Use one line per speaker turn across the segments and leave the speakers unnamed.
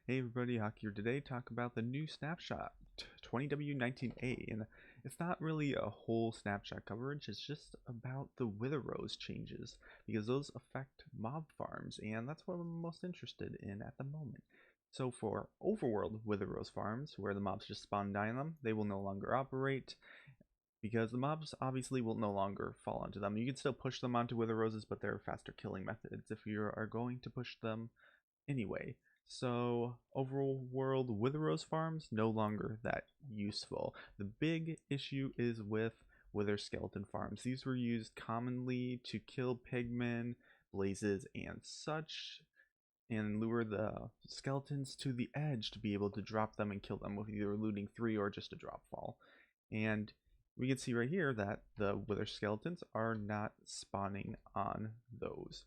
Hey everybody, Hawk here today. Talk about the new Snapshot 20W19A, and it's not really a whole snapshot coverage. It's just about the wither rose changes because those affect mob farms, and that's what I'm most interested in at the moment. So for overworld wither rose farms, where the mobs just spawn and die on them, they will no longer operate because the mobs obviously will no longer fall onto them. You can still push them onto wither roses, but they're faster killing methods if you are going to push them anyway. So overworld wither rose farms no longer that useful. The big issue is with wither skeleton farms. These were used commonly to kill pigmen, blazes, and such, and lure the skeletons to the edge to be able to drop them and kill them with either looting 3 or just a drop fall. And we can see right here that the wither skeletons are not spawning on those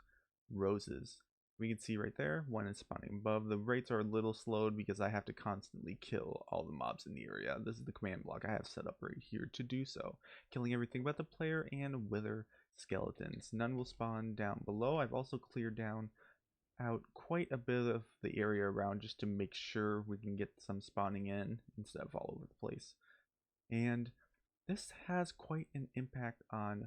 roses. We can see right there one is spawning above. The rates are a little slowed because I have to constantly kill all the mobs in the area. This is the command block I have set up right here to do so, killing everything but the player and wither skeletons. None will spawn down below. I've also cleared out quite a bit of the area around just to make sure we can get some spawning in instead of all over the place. And this has quite an impact on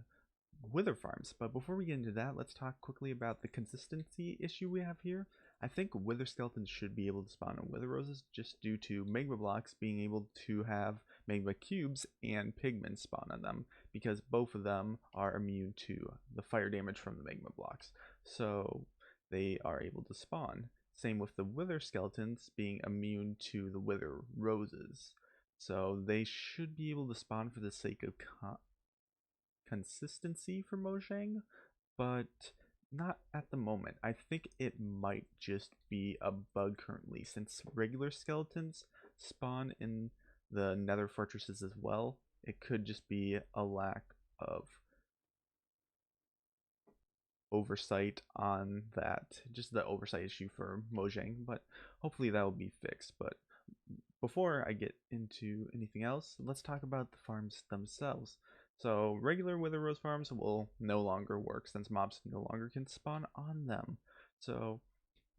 wither farms. But before we get into that, let's talk quickly about the consistency issue we have here. I think wither skeletons should be able to spawn on wither roses just due to magma blocks being able to have magma cubes and pigmen spawn on them, because both of them are immune to the fire damage from the magma blocks. So they are able to spawn. Same with the wither skeletons being immune to the wither roses. So they should be able to spawn for the sake of consistency for Mojang, but not at the moment. I think it might just be a bug currently, since regular skeletons spawn in the nether fortresses as well. It could just be a lack of oversight on that, just the oversight issue for Mojang, but hopefully that will be fixed. But before I get into anything else, let's talk about the farms themselves. So regular wither rose farms will no longer work since mobs no longer can spawn on them. So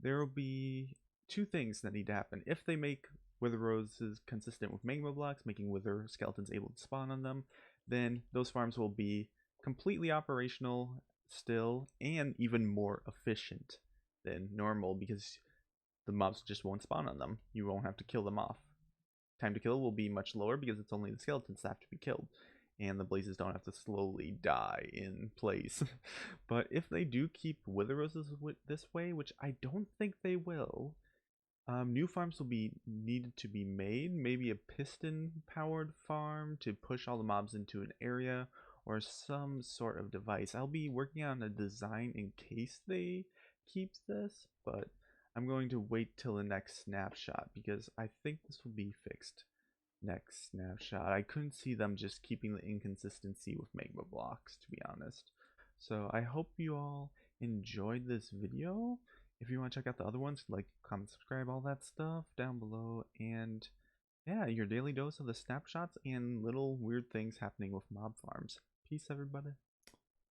there will be two things that need to happen. If they make wither roses consistent with magma blocks, making wither skeletons able to spawn on them, then those farms will be completely operational still and even more efficient than normal because the mobs just won't spawn on them. You won't have to kill them off. Time to kill will be much lower because it's only the skeletons that have to be killed, and the blazes don't have to slowly die in place. But if they do keep wither roses this way, which I don't think they will, new farms will be needed to be made. Maybe a piston powered farm to push all the mobs into an area, or some sort of device. I'll be working on a design in case they keep this, but I'm going to wait till the next snapshot because I think this will be fixed next snapshot. I couldn't see them just keeping the inconsistency with magma blocks, to be honest. So I hope you all enjoyed this video. If you want to check out the other ones, like, comment, subscribe, all that stuff down below. And yeah, your daily dose of the snapshots and little weird things happening with mob farms. Peace, everybody.